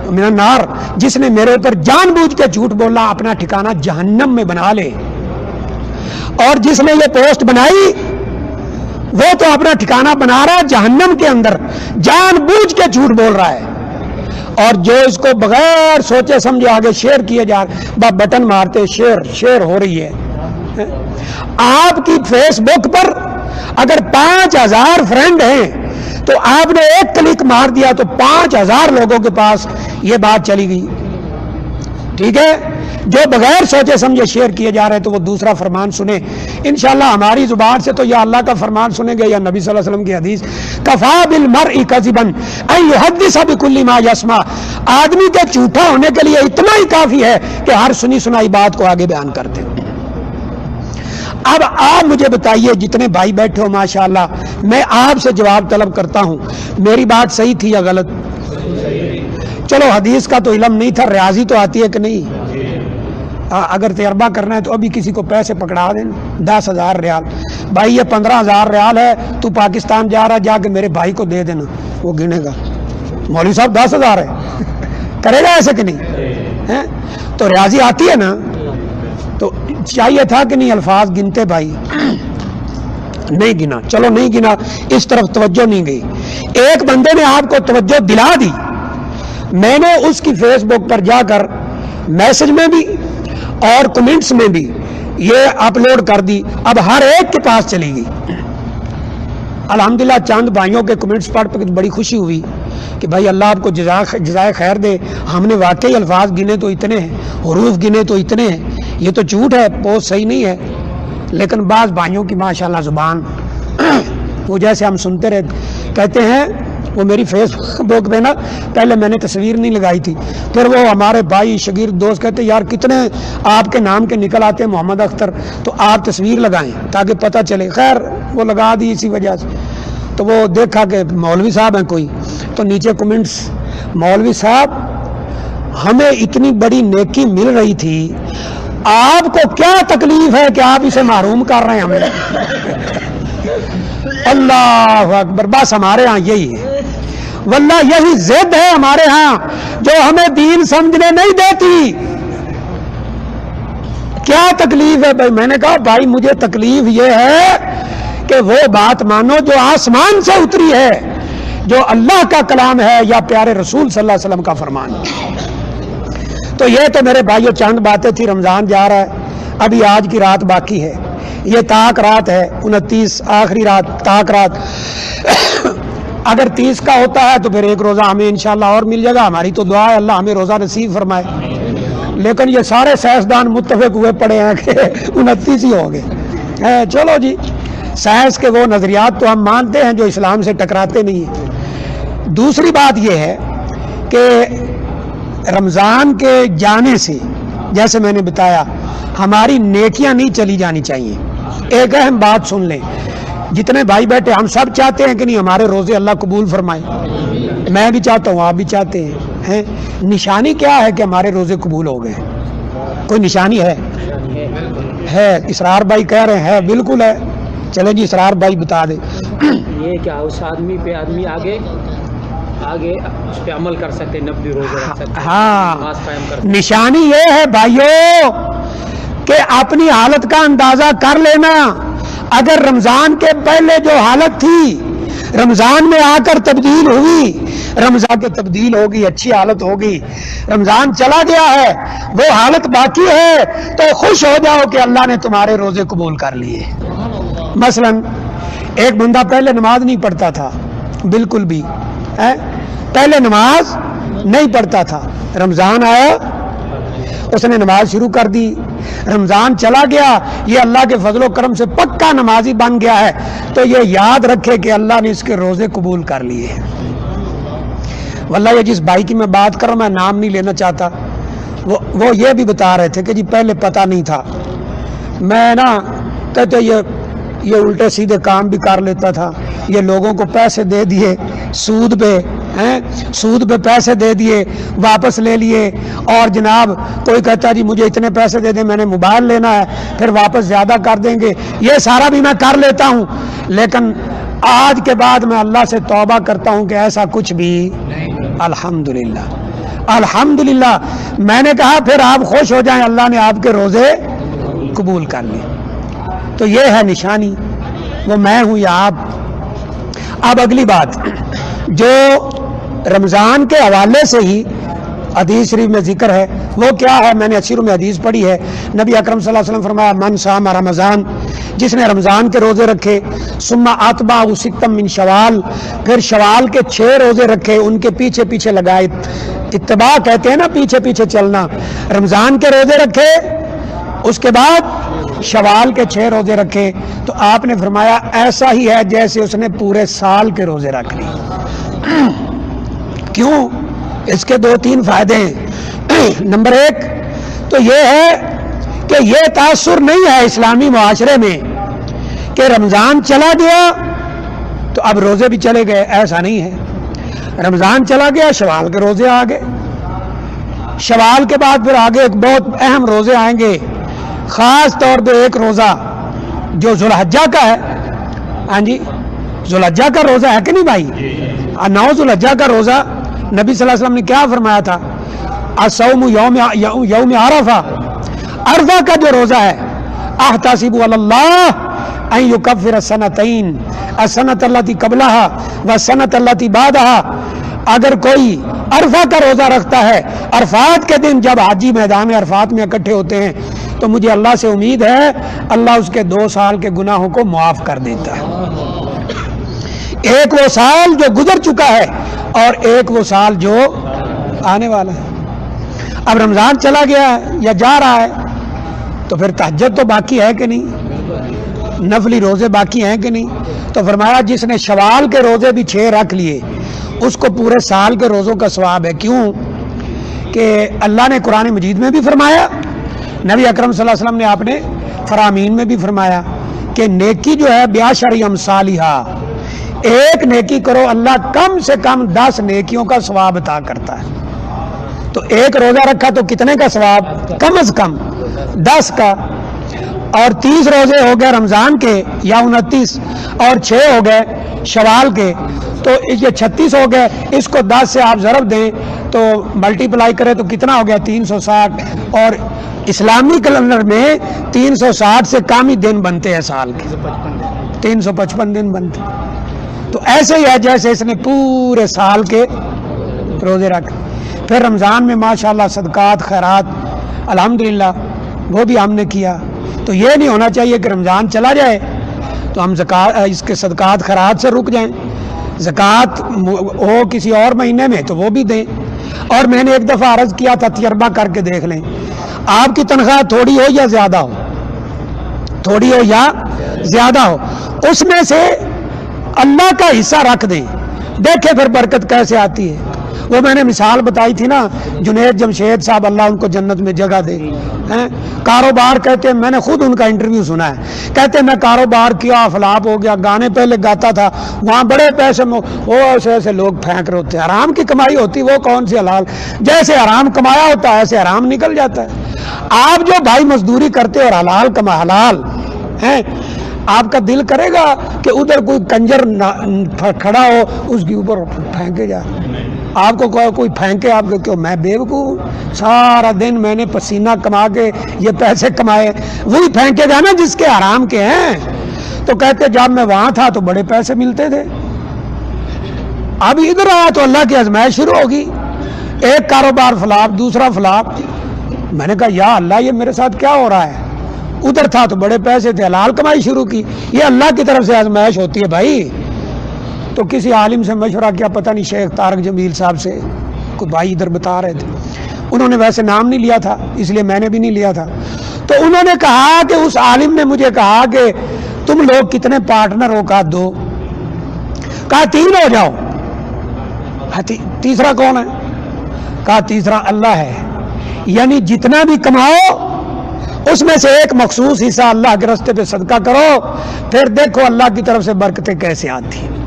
من النار، جس نے میرے اوپر جان بوجھ کے جھوٹ بولا اپنا ٹھکانہ جہنم میں بنا لے۔ اور جس نے یہ پوسٹ بنائی وہ تو اپنا ٹھکانہ بنا رہا ہے جہنم کے اندر، جان بوجھ کے جھوٹ بول رہا ہے۔ اور جو اس کو بغیر سوچے سمجھے آگے شیئر کیے جا رہے، بٹن مارتے شیئر ہو رہی ہے۔ آپ کی فیس بک پر اگر 5000 فرینڈ ہیں تو آپ نے ایک کلک مار دیا تو 5000 لوگوں کے پاس یہ بات چلی گئی، ٹھیک ہے؟ جو بغیر سوچے سمجھے شیئر کیے جا رہے ہیں تو وہ دوسرا فرمان سنیں انشاءاللہ ہماری زبان سے تو یا اللہ کا فرمان سنیں گے یا نبی صلی اللہ علیہ وسلم کی حدیث. کفا بالمرء کذبا ان یحدث بکل ما یسمع. آدمی کے جھوٹا ہونے کے لیے اتنا ہی کافی ہے کہ ہر سنی سنائی بات کو آگے بیان کرتے. اب آپ مجھے بتائیے جتنے بھائی بیٹھے ہو ماشاءاللہ میں آپ سے جواب طلب کرتا ہوں میری بات صحیح تھی یا غلط؟ چلو حدیث کا تو علم نہیں تھا ریاضی تو آتی ہے کہ نہیں؟ اگر تجربہ کرنا ہے تو ابھی کسی کو پیسے پکڑا دینا 10,000 ریال بھائی یہ 15,000 ریال ہے تو پاکستان جا رہا جا کے میرے بھائی کو دے دینا وہ گنے گا. مولوی صاحب 10,000 ہے کرے گا ایسے کہ نہیں؟ تو ریاضی آتی ہے نا تو چاہیے تھا کہ نہیں الفاظ گنتے بھائی نہیں گنا. چلو نہیں گنا اس طرف توجہ نہیں گئی. ایک بندے نے آپ کو توجہ دلا دی میں نے اس کی فیس بک پر جا کر میسج میں بھی اور کمنٹس میں بھی یہ اپلوڈ کر دی. اب ہر ایک کے پاس چلی گئی. الحمدللہ چاند بھائیوں کے کمنٹس پڑھ پہ بڑی خوشی ہوئی کہ بھائی اللہ آپ کو جزائے خیر دے. ہم نے واقعی الفاظ گنے تو اتنے ہیں حروف گنے تو اتنے ہیں. یہ تو جھوٹ ہے پوسٹ صحیح نہیں ہے لیکن بعض بھائیوں کی ماشاءاللہ زبان وہ جیسے ہم سنتے رہتے کہتے ہیں وہ میری فیس بک پہ نا پہلے میں نے تصویر نہیں لگائی تھی پھر وہ ہمارے بھائی شگیر دوست کہتے یار کتنے آپ کے نام کے نکل آتے ہیں محمد اختر تو آپ تصویر لگائیں تاکہ پتہ چلے. خیر وہ لگا دی اسی وجہ سے. تو وہ دیکھا کہ مولوی صاحب ہیں کوئی تو نیچے کمنٹس مولوی صاحب ہمیں اتنی بڑی نیکی مل رہی تھی آپ کو کیا تکلیف ہے کہ آپ اسے محروم کر رہے ہیں ہمیں. اللہ اکبر. بس ہمارے ہاں یہی ہے واللہ یہی ضد ہے ہمارے ہاں جو ہمیں دین سمجھنے نہیں دیتی. کیا تکلیف ہے بھائی؟ میں نے کہا بھائی مجھے تکلیف یہ ہے کہ وہ بات مانو جو آسمان سے اتری ہے جو اللہ کا کلام ہے یا پیارے رسول صلی اللہ علیہ وسلم کا فرمان. تو یہ تو میرے بھائیو چند باتیں تھی. رمضان جا رہا ہے ابھی آج کی رات باقی ہے. یہ تاک رات ہے 29 آخری رات تاک رات. اگر 30 کا ہوتا ہے تو پھر ایک روزہ ہمیں انشاءاللہ اور مل جائے گا. ہماری تو دعا ہے اللہ ہمیں روزہ نصیب فرمائے. لیکن یہ سارے سائنسدان متفق ہوئے پڑے ہیں کہ 29 ہی ہو گئے. چلو جی سائنس کے وہ نظریات تو ہم مانتے ہیں جو اسلام سے ٹکراتے نہیں ہیں. دوسری بات یہ ہے کہ رمضان کے جانے سے جیسے میں نے بتایا ہماری نیکیاں نہیں چلی جانی چاہیے. ایک اہم بات سن لیں جتنے بھائی بیٹھے ہم سب چاہتے ہیں کہ نہیں ہمارے روزے اللہ قبول فرمائے. میں بھی چاہتا ہوں آپ بھی چاہتے ہیں. نشانی کیا ہے کہ ہمارے روزے قبول ہو گئے؟ کوئی نشانی ہے؟ اسرار بھائی کہہ رہے ہیں بالکل ہے. چلیں جی اسرار بھائی بتا دے. یہ کیا اس آدمی پہ آدمی آگے اس پہ عمل کر سکتے 90 روزے رکھ سکتے. ہاں نشانی یہ ہے بھائیو کہ اپنی حالت کا اندازہ کر لینا. اگر رمضان کے پہلے جو حالت تھی رمضان میں آ کر تبدیل ہوئی رمضان کے تبدیل ہوگی اچھی حالت ہوگی. رمضان چلا گیا ہے وہ حالت باقی ہے تو خوش ہو جاؤ کہ اللہ نے تمہارے روزے قبول کر لیے. مثلا ایک بندہ پہلے نماز نہیں پڑھتا تھا بالکل بھی پہلے نماز نہیں پڑھتا تھا. رمضان آیا اس نے نماز شروع کر دی. رمضان چلا گیا یہ اللہ کے فضل و کرم سے پکا نمازی بن گیا ہے تو یہ یاد رکھے کہ اللہ نے اس کے روزے قبول کر لیے. واللہ یہ جس بھائی کی میں بات کر رہا ہوں میں نام نہیں لینا چاہتا وہ یہ بھی بتا رہے تھے کہ جی پہلے پتہ نہیں تھا. میں نا کہتے یہ الٹے سیدھے کام بھی کر لیتا تھا. یہ لوگوں کو پیسے دے دیے سود پہ پیسے دے دیے واپس لے لیے اور جناب کوئی کہتا جی مجھے اتنے پیسے دے دیں میں نے موبائل لینا ہے پھر واپس زیادہ کر دیں گے. یہ سارا بھی میں کر لیتا ہوں لیکن آج کے بعد میں اللہ سے توبہ کرتا ہوں کہ ایسا کچھ بھی الحمدللہ. میں نے کہا پھر آپ خوش ہو جائیں اللہ نے آپ کے روزے قبول کر لیے. تو یہ ہے نشانی وہ میں ہوں یا آپ. اب اگلی بات جو رمضان کے حوالے سے ہی حدیث شریف میں ذکر ہے وہ کیا ہے؟ میں نے اچھیروں میں حدیث پڑھی ہے. نبی اکرم صلی اللہ علیہ وسلم فرمایا من صام رمضان جس نے رمضان کے روزے رکھے ثم اتبعہ ستا من شوال پھر شوال کے 6 روزے رکھے ان کے پیچھے پیچھے لگائے اتباع کہتے ہیں نا پیچھے پیچھے چلنا. رمضان کے روزے رکھے, اس کے بعد شوال کے 6 روزے رکھے, تو آپ نے فرمایا ایسا ہی ہے جیسے اس نے پورے سال کے روزے رکھ لیے. کیوں؟ اس کے 2-3 فائدے ہیں. نمبر 1 تو یہ ہے کہ یہ تاثر نہیں ہے اسلامی معاشرے میں کہ رمضان چلا گیا تو اب روزے بھی چلے گئے. ایسا نہیں ہے. رمضان چلا گیا, شوال کے روزے آ گئے, شوال کے بعد پھر آگے ایک بہت اہم روزے آئیں گے, خاص طور پہ ایک روزہ جو ذوالحجہ کا ہے. ہاں جی, ذوالحجہ کا روزہ ہے کہ نہیں بھائی؟ 9 ذوالحجہ کا روزہ نبی صلی اللہ علیہ وسلم نے کیا فرمایا تھا؟ الصوم یوم عرفہ, عرفہ کا جو روزہ ہے, احتسب علی اللہ ان یکفر السنتین السنۃ التی قبلہا والسنۃ التی بعدہا. اگر کوئی عرفہ کا روزہ رکھتا ہے, عرفات کے دن جب حاجی میدان عرفات میں اکٹھے ہوتے ہیں, تو مجھے اللہ سے امید ہے اللہ اس کے 2 سال کے گناہوں کو معاف کر دیتا ہے. ایک وہ سال جو گزر چکا ہے اور ایک وہ سال جو آنے والا ہے. اب رمضان چلا گیا ہے یا جا رہا ہے تو پھر تہجد تو باقی ہے کہ نہیں, نفلی روزے باقی ہیں کہ نہیں. تو فرمایا جس نے شوال کے روزے بھی 6 رکھ لیے اس کو پورے سال کے روزوں کا ثواب ہے. کیوں کہ اللہ نے قرآن مجید میں بھی فرمایا, نبی اکرم صلی اللہ علیہ وسلم نے اپنے فرامین میں بھی فرمایا کہ نیکی جو ہے بیاشر امثالھا, ایک نیکی کرو اللہ کم سے کم 10 نیکیوں کا ثواب عطا کرتا ہے. تو ایک روزہ رکھا تو کتنے کا ثواب؟ کم از کم 10 کا. اور 30 روزے ہو گئے رمضان کے یا 29, اور 6 ہو گئے شوال کے, تو یہ 36 ہو گئے. اس کو 10 سے آپ ضرب دیں تو ملٹی پلائی کریں تو کتنا ہو گیا؟ 360. اور اسلامی کیلنڈر میں 360 سے کم ہی دن بنتے ہیں سال کے, 355 دن بنتے. تو ایسے ہی ہے جیسے اس نے پورے سال کے روزے رکھ. پھر رمضان میں ماشاءاللہ صدقات خیرات الحمدللہ وہ بھی ہم نے کیا. تو یہ نہیں ہونا چاہیے کہ رمضان چلا جائے تو ہم اس کے صدقات خیرات سے رک جائیں. زکوٰۃ ہو کسی اور مہینے میں تو وہ بھی دیں. اور میں نے ایک دفعہ عرض کیا تھا, تجربہ کر کے دیکھ لیں, آپ کی تنخواہ تھوڑی ہو یا زیادہ ہو, تھوڑی ہو یا زیادہ ہو, اس میں سے اللہ کا حصہ رکھ دیں, دیکھیں پھر برکت کیسے آتی ہے. وہ میں نے مثال بتائی تھی نا, جنید جمشید صاحب اللہ ان کو جنت میں جگہ دے. کاروبار کہتے ہیں, میں نے خود ان کا انٹرویو سنا ہے, کہتے ہیں میں کاروبار کیا, فلاپ ہو گیا, گانے پہلے گاتا تھا, وہاں بڑے پیسے وہ ایسے ایسے لوگ پھینک رہے ہوتے ہیں. حرام کی کمائی ہوتی, وہ کون سی حلال, جیسے حرام کمایا ہوتا ہے ایسے حرام نکل جاتا ہے. آپ جو بھائی مزدوری کرتے اور حلال کما حلال ہیں, آپ کا دل کرے گا کہ ادھر کوئی کنجر کھڑا ہو اس کے اوپر پھینکے جا, آپ کو کوئی پھینکے, آپ کو کیوں, میں بیوقوف, سارا دن میں نے پسینہ کما کے یہ پیسے کمائے, وہی پھینکے گا نا جس کے حرام کے ہیں. تو کہتے جب میں وہاں تھا تو بڑے پیسے ملتے تھے, اب ادھر آیا تو اللہ کی آزمائش شروع ہوگی, ایک کاروبار فلاپ, دوسرا فلاپ. میں نے کہا یا اللہ یہ میرے ساتھ کیا ہو رہا ہے, ادھر تھا تو بڑے پیسے تھے, حلال کمائی شروع کی. یہ اللہ کی طرف سے آزمائش ہوتی ہے بھائی. تو کسی عالم سے مشورہ کیا, پتہ نہیں شیخ طارق جمیل صاحب سے, کوئی بھائی ادھر بتا رہے تھے, انہوں نے ویسے نام نہیں لیا تھا اس لیے میں نے بھی نہیں لیا تھا. تو انہوں نے کہا کہ اس عالم نے مجھے کہا کہ تم لوگ کتنے پارٹنر ہو, کہا 2, کہا 3 ہو جاؤ. تیسرا کون ہے؟ کہا تیسرا اللہ ہے. یعنی جتنا بھی کماؤ اس میں سے ایک مخصوص حصہ اللہ کے راستے پہ صدقہ کرو, پھر دیکھو اللہ کی طرف سے برکتیں کیسے آتی ہیں.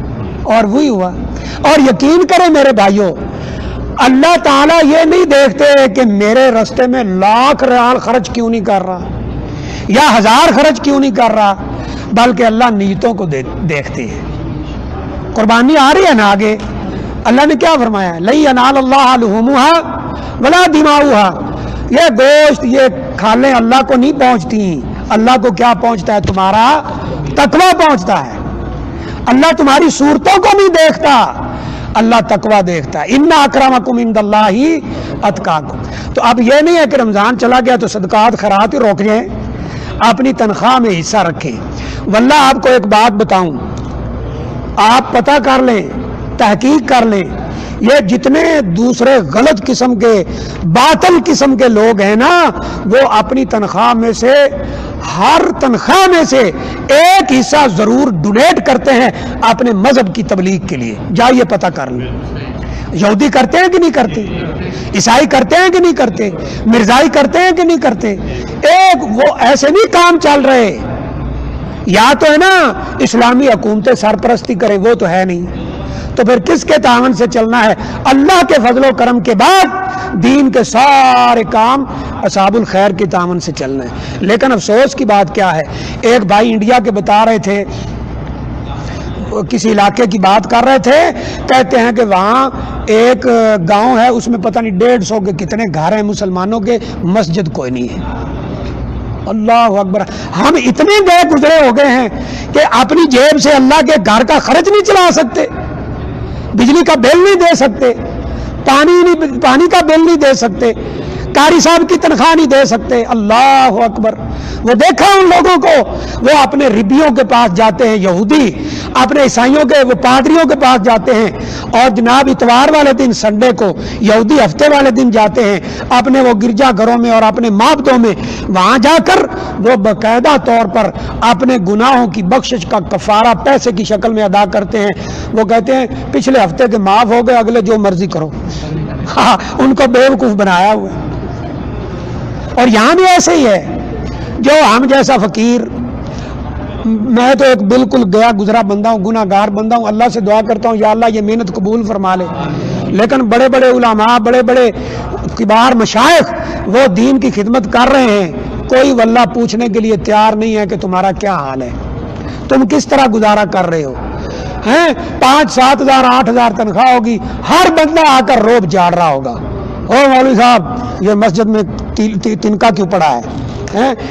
اور وہی ہوا. اور یقین کریں میرے بھائیوں, اللہ تعالیٰ یہ نہیں دیکھتے کہ میرے راستے میں 1,00,000 ریال خرچ کیوں نہیں کر رہا یا 1000 خرچ کیوں نہیں کر رہا, بلکہ اللہ نیتوں کو دیکھتے ہیں. قربانی آ رہی ہے نا آگے, اللہ نے کیا فرمایا, لَن يَنَالَ اللَّهَ لُحُومُهَا وَلَا دِمَاؤُهَا, یہ گوشت یہ کھالیں اللہ کو نہیں پہنچتی, اللہ کو کیا پہنچتا ہے, تمہارا تقویٰ پہنچتا ہے. اللہ تمہاری صورتوں کو نہیں دیکھتا, اللہ تقویٰ دیکھتا ہے. اِنَّ أَكْرَمَكُمْ عِندَ اللَّهِ أَتْقَاكُمْ. تو اب یہ نہیں ہے کہ رمضان چلا گیا تو صدقات خیرات ہی روک جائیں, اپنی تنخواہ میں حصہ رکھیں. واللہ آپ کو ایک بات بتاؤں, آپ پتہ کر لیں, تحقیق کر لیں یہ جتنے دوسرے غلط قسم کے باطل قسم کے لوگ ہیں نا، وہ اپنی تنخواہ میں سے، ہر تنخواہ میں سے ایک حصہ ضرور ڈونیٹ کرتے ہیں اپنے مذہب کی تبلیغ کے لیے. جائیے پتہ کر لیں. یہودی کرتے ہیں کہ نہیں کرتے؟ عیسائی کرتے ہیں کہ نہیں کرتے؟ مرزائی کرتے ہیں کہ نہیں کرتے؟ ایک وہ ایسے نہیں کام چل رہے. یا تو ہے نا اسلامی حکومتیں سرپرستی کریں، وہ تو ہے نہیں. تو پھر کس کے تعاون سے چلنا ہے؟ اللہ کے فضل و کرم کے بعد دین کے سارے کام اصحاب الخیر کے تعاون سے چلنا ہے. لیکن افسوس کی بات کیا ہے، ایک بھائی انڈیا کے بتا رہے تھے، کسی علاقے کی بات کر رہے تھے، کہتے ہیں کہ وہاں ایک گاؤں ہے، اس میں پتہ نہیں 150 کے کتنے گھر ہیں مسلمانوں کے، مسجد کوئی نہیں ہے. اللہ اکبر. ہم اتنے گئے گزرے ہو گئے ہیں کہ اپنی جیب سے اللہ کے گھر کا خرچ نہیں چلا سکتے، بجلی کا بل نہیں دے سکتے، پانی کا بل نہیں دے سکتے، قاری صاحب کی تنخواہ نہیں دے سکتے. اللہ اکبر. وہ دیکھا ان لوگوں کو، وہ اپنے ربیوں کے پاس جاتے ہیں یہودی، اپنے عیسائیوں کے وہ پادریوں کے پاس جاتے ہیں، اور جناب اتوار والے دن سنڈے کو، یہودی ہفتے والے دن جاتے ہیں اپنے وہ گرجا گھروں میں اور اپنے معبدوں میں. وہاں جا کر وہ باقاعدہ طور پر اپنے گناہوں کی بخشش کا کفارہ پیسے کی شکل میں ادا کرتے ہیں. وہ کہتے ہیں پچھلے ہفتے کے معاف ہو گئے، اگلے جو مرضی کرو. ہاں، ان کو بیوقوف بنایا ہوا ہے. اور یہاں بھی ایسے ہی ہے. جو ہم جیسا فقیر، میں تو ایک بالکل گیا گزرا بندہ ہوں، گناہ گار بندہ ہوں، اللہ سے دعا کرتا ہوں یا اللہ یہ محنت قبول فرما لے. لیکن بڑے بڑے علماء، بڑے بڑے کبار مشائخ وہ دین کی خدمت کر رہے ہیں، کوئی واللہ پوچھنے کے لیے تیار نہیں ہے کہ تمہارا کیا حال ہے، تم کس طرح گزارا کر رہے ہو. 5-7 ہزار 8 ہزار تنخواہ ہوگی، ہر بندہ آ کر روب جاڑ رہا ہوگا، او مولوی صاحب یہ مسجد میں تنکا کیوں پڑا ہے،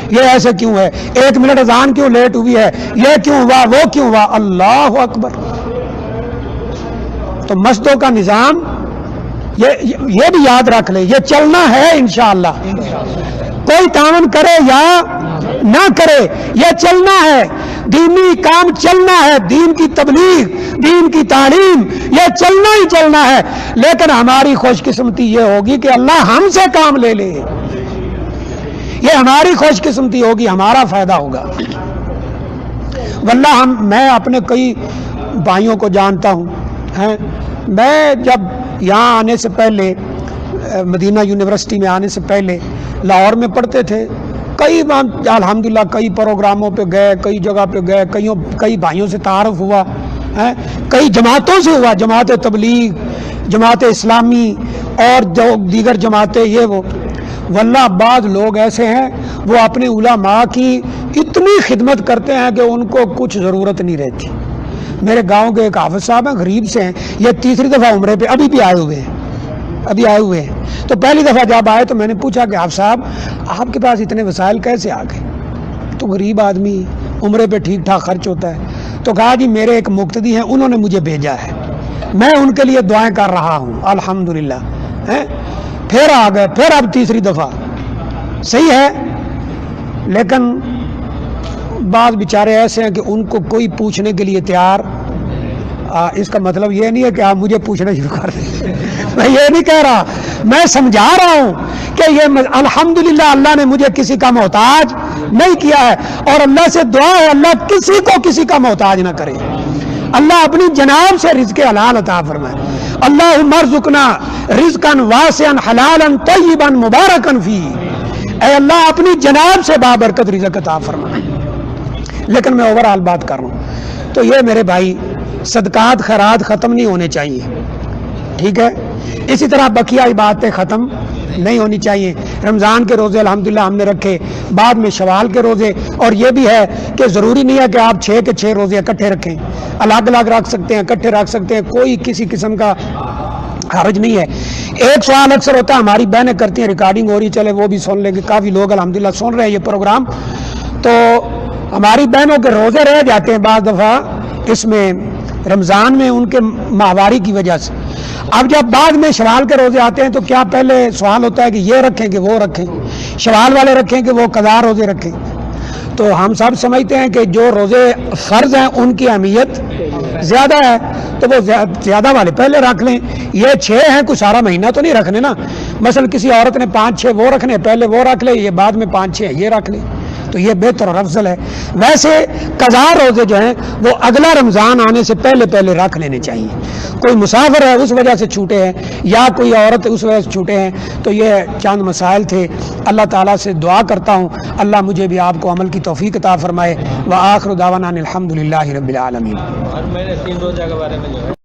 یہ ایسے کیوں ہے، 1 منٹ اذان کیوں لیٹ ہوئی ہے، یہ کیوں ہوا، وہ کیوں ہوا. اللہ اکبر. تو مسجدوں کا نظام یہ بھی یاد رکھ لیں، یہ چلنا ہے انشاءاللہ. کوئی تعاون کرے یا نہ کرے، یہ چلنا ہے. دینی کام چلنا ہے، دین کی تبلیغ، دین کی تعلیم، یہ چلنا ہی چلنا ہے. لیکن ہماری خوش قسمتی یہ ہوگی کہ اللہ ہم سے کام لے لے. یہ ہماری خوش قسمتی ہوگی، ہمارا فائدہ ہوگا. واللہ میں اپنے کئی بھائیوں کو جانتا ہوں. میں جب یہاں آنے سے پہلے، مدینہ یونیورسٹی میں آنے سے پہلے لاہور میں پڑھتے تھے. کئی الحمدللہ کئی پروگراموں پہ گئے، کئی جگہ پہ گئے، کئی بھائیوں سے تعارف ہوا، کئی جماعتوں سے ہوا، جماعت تبلیغ، جماعت اسلامی اور جو دیگر جماعتیں یہ وہ. واللہ بعض لوگ ایسے ہیں وہ اپنے علماء کی اتنی خدمت کرتے ہیں کہ ان کو کچھ ضرورت نہیں رہتی. میرے گاؤں کے ایک حافظ صاحب ہیں، غریب سے ہیں، یہ 3ری دفعہ عمرے پہ ابھی آئے ہوئے ہیں. تو پہلی دفعہ جب آئے تو میں نے پوچھا کہ حافظ صاحب آپ کے پاس اتنے وسائل کیسے آ گئے؟ تو غریب آدمی، عمرے پہ ٹھیک ٹھاک خرچ ہوتا ہے. تو کہا جی میرے ایک مقتدی ہیں، انہوں نے مجھے بھیجا ہے، میں ان کے لیے دعائیں کر رہا ہوں الحمدللہ. پھر آ گئے، پھر اب 3ری دفعہ. صحیح ہے، لیکن بعض بیچارے ایسے ہیں کہ ان کو کوئی پوچھنے کے لیے تیار. اس کا مطلب یہ نہیں ہے کہ آپ مجھے پوچھنا شروع کر دیں. میں یہ نہیں کہہ رہا، میں سمجھا رہا ہوں کہ یہ الحمدللہ اللہ نے مجھے کسی کا محتاج نہیں کیا ہے. اور اللہ سے دعا ہے اللہ کسی کو کسی کا محتاج نہ کرے. اللہ اپنی جناب سے رزق حلال عطا فرمائے. اللہم ارزقنا رزقا واسعا حلالا طیبا مبارکا فیہ. اے اللہ اپنی جناب سے بابرکت رزق عطا فرمائے. لیکن میں اوورآل بات کر رہا ہوں. تو یہ میرے بھائی صدقات خیرات ختم نہیں ہونے چاہیے، ٹھیک ہے. اسی طرح بقیہ عبادتیں ختم نہیں ہونی چاہیے. رمضان کے روزے الحمدللہ ہم نے رکھے، بعد میں شوال کے روزے. اور یہ بھی ہے کہ ضروری نہیں ہے کہ آپ 6 کے 6 روزے اکٹھے رکھیں، الگ الگ رکھ سکتے ہیں، اکٹھے رکھ سکتے ہیں، کوئی کسی قسم کا حرج نہیں ہے. ایک سوال اکثر ہوتا ہے، ہماری بہنیں کرتی ہیں، ریکارڈنگ ہو رہی، چلے وہ بھی سن لیں گے. کافی لوگ الحمدللہ سن رہے ہیں یہ پروگرام. تو ہماری بہنوں کے روزے رہ جاتے ہیں بعض دفعہ اس میں رمضان میں ان کے ماہواری کی وجہ سے. اب جب بعد میں شوال کے روزے آتے ہیں تو کیا پہلے سوال ہوتا ہے کہ یہ رکھیں کہ وہ رکھیں، شوال والے رکھیں کہ وہ قضا روزے رکھیں. تو ہم سب سمجھتے ہیں کہ جو روزے فرض ہیں ان کی اہمیت زیادہ ہے. تو وہ زیادہ والے پہلے رکھ لیں. یہ 6 ہیں، کوئی سارا مہینہ تو نہیں رکھنے نا. مثلا کسی عورت نے 5-6 وہ رکھنے، پہلے وہ رکھ لے، یہ بعد میں 5-6 یہ رکھ لے، تو یہ بہتر اور افضل ہے. ویسے قضا روزے جو ہیں وہ اگلا رمضان آنے سے پہلے پہلے رکھ لینے چاہیے. کوئی مسافر ہے اس وجہ سے چھوٹے ہیں، یا کوئی عورت اس وجہ سے چھوٹے ہیں، تو یہ چند مسائل تھے. اللہ تعالیٰ سے دعا کرتا ہوں اللہ مجھے بھی آپ کو عمل کی توفیق عطا فرمائے. وآخر دعوانا الحمدللہ رب العالمین. ہر مہینے 3 روزہ کے بارے میں جو ہے